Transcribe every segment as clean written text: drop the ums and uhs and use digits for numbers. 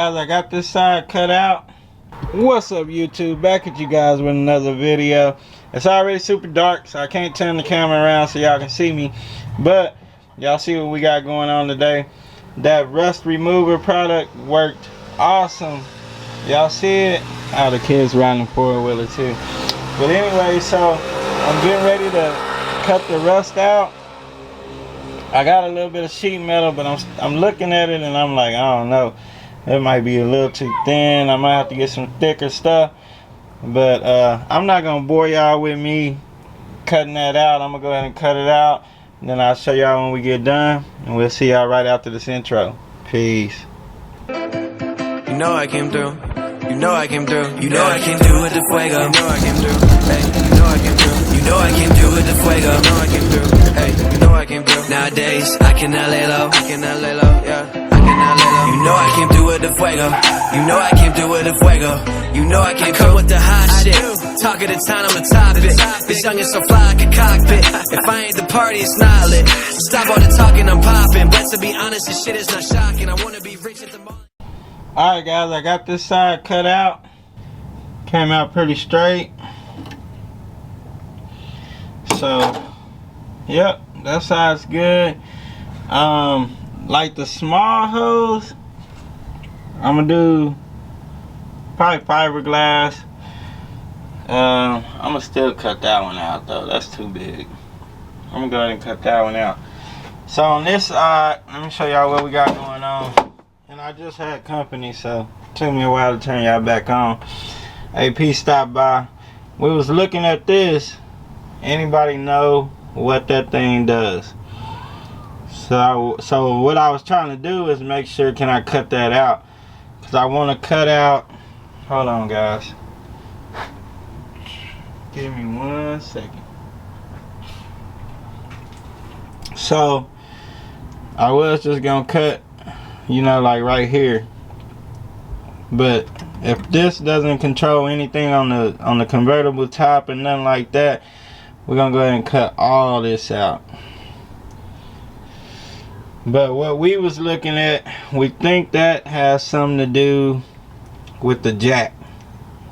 Guys, I got this side cut out. What's up, YouTube? Back at you guys with another video. It's already super dark, so I can't turn the camera around so y'all can see me, but y'all see what we got going on today. That rust remover product worked awesome. Y'all see it? Oh, the kids riding the four-wheeler too. But anyway, so I'm getting ready to cut the rust out. I got a little bit of sheet metal, but I'm looking at it and I'm like, I don't know, it might be a little too thin. I might have to get some thicker stuff. But I'm not gonna bore y'all with me cutting that out. I'm gonna go ahead and cut it out, and then I'll show y'all when we get done, and we'll see y'all right after this intro. Peace. You know I came through. You know I came through. You know I came through with the fuego. You know I came through. Hey, you know I came through. You know I came through with the fuego. You know I came through. Hey, you know I came through. Nowadays I cannot lay low. I cannot lay low. Yeah, I cannot lay low. You know I came through with the fuego. You know I came through with the fuego. You know I came through with the hot shit. Talk of the town, I'm a topic. This young is so fly like a cockpit. If I ain't the party, it's not lit. Stop all the talking, I'm popping. But to be honest, this shit is not shocking. I wanna be rich at the moment. Alright guys, I got this side cut out. Came out pretty straight. So, yep, that side's good. Like the small hose, I'm gonna do probably fiberglass. I'm gonna still cut that one out though. That's too big. I'm gonna go ahead and cut that one out. So on this side, let me show y'all what we got going on. And I just had company, so it took me a while to turn y'all back on. AP stopped by. We was looking at this. Anybody know what that thing does? So what I was trying to do is make sure, can I cut that out? Because I want to cut out. Hold on, guys. Give me 1 second. So I was just gonna cut, you know, like right here. But if this doesn't control anything on the convertible top and nothing like that, we're gonna go ahead and cut all this out. But what we was looking at, we think that has something to do with the jack,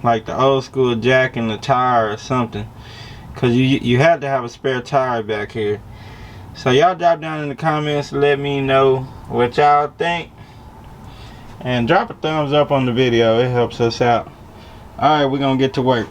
like the old school jack in the tire or something, because you had to have a spare tire back here. So y'all drop down in the comments, let me know what y'all think, and drop a thumbs up on the video. It helps us out. Alright, we're gonna get to work.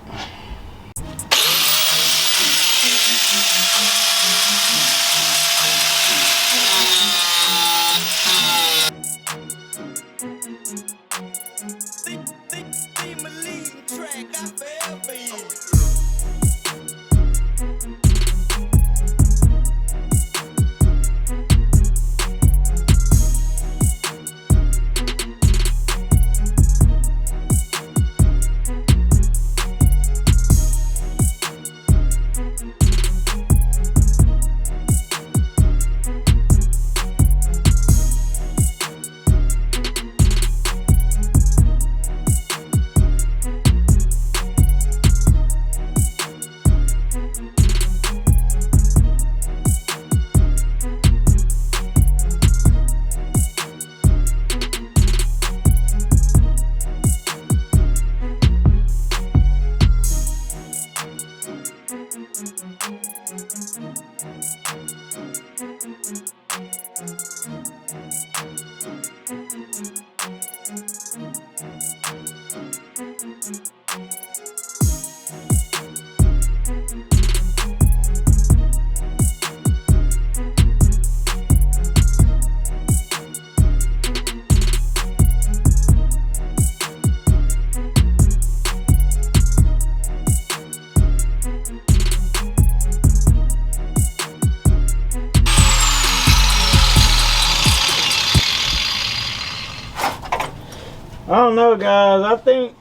I don't know, guys. I think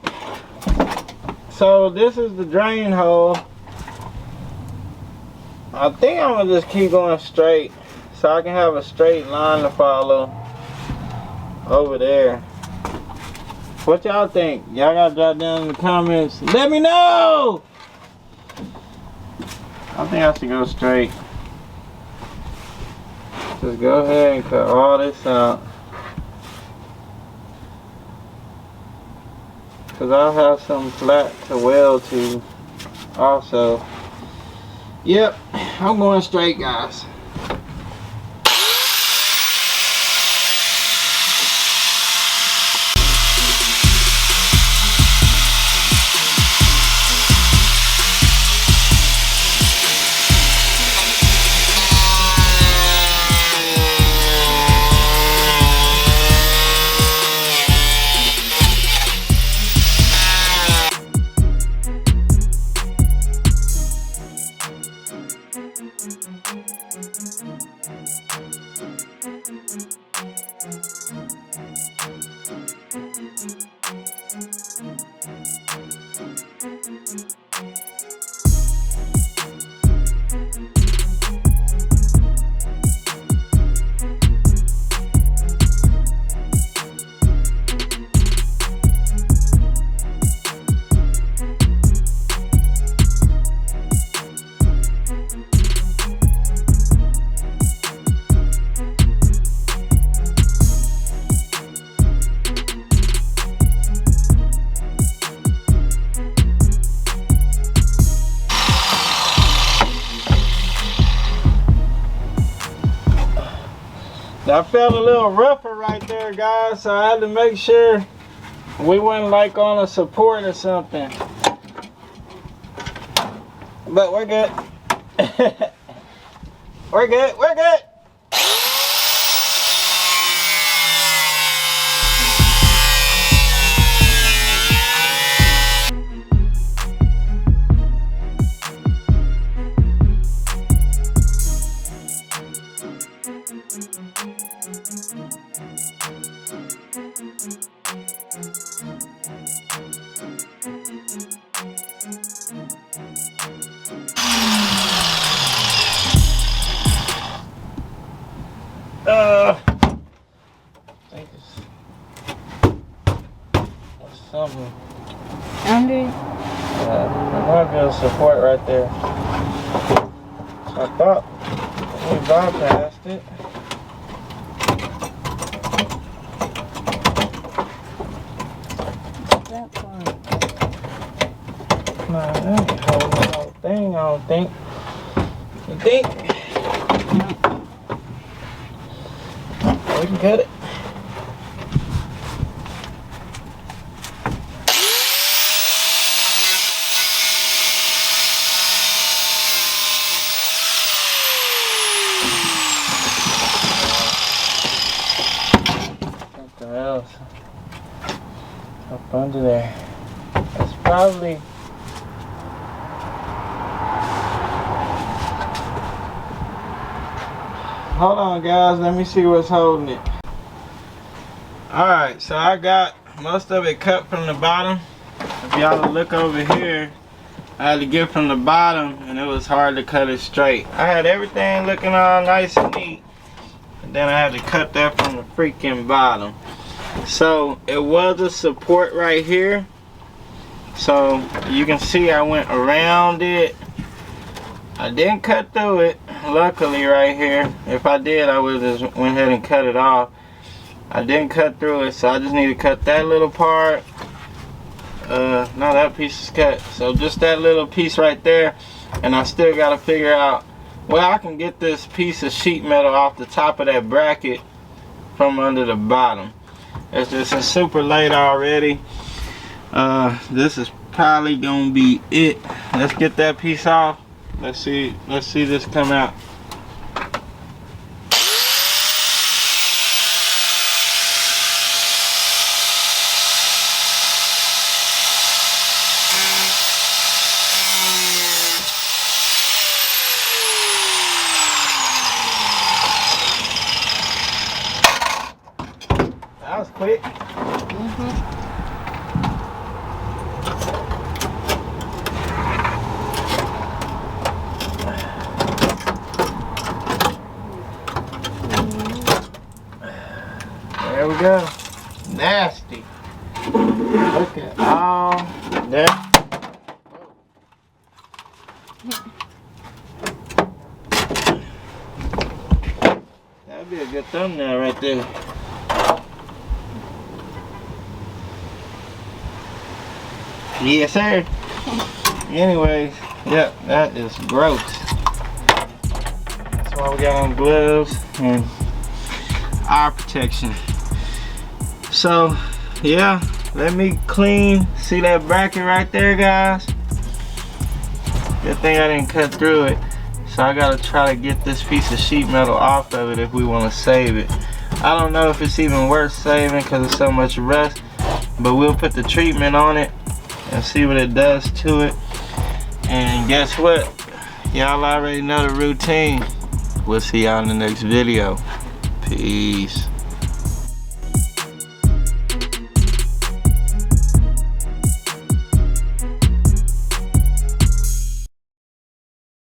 so. This is the drain hole. I think I'm gonna just keep going straight so I can have a straight line to follow over there. What y'all think? Y'all gotta drop down in the comments. Let me know. I think I should go straight. Just go ahead and cut all this out. because I'll have some flat to weld to also. Yep, I'm going straight, guys. I felt a little rougher right there, guys, so I had to make sure we wasn't like on a support or something. But we're good. We're good, we're good. I think it's something. Under? There might be a support right there. So I thought we bypassed it. That part. Nah, that ain't holding the whole thing, I don't think. You think? We can cut it. Something else up under there. That's probably hold on, guys, let me see what's holding it. Alright, so I got most of it cut from the bottom. If y'all look over here, I had to get from the bottom and it was hard to cut it straight. I had everything looking all nice and neat, and then I had to cut that from the freaking bottom. So it was a support right here. So you can see I went around it. I didn't cut through it, luckily, right here. If I did, I would have just went ahead and cut it off. I didn't cut through it, so I just need to cut that little part. No, that piece is cut. So just that little piece right there, and I still got to figure out, well, I can get this piece of sheet metal off the top of that bracket from under the bottom. It's super late already. This is probably gonna be it. Let's get that piece off. Let's see this come out. That was quick. There we go. Nasty. Look at all that. That'd be a good thumbnail right there. Yes, sir. Anyways, yep, that is gross. That's why we got on gloves and eye protection. So, yeah, let me clean. See that bracket right there, guys? Good thing I didn't cut through it. So I gotta try to get this piece of sheet metal off of it if we want to save it. I don't know if it's even worth saving because it's so much rust, but we'll put the treatment on it and see what it does to it. And guess what? Y'all already know the routine. We'll see y'all in the next video. Peace.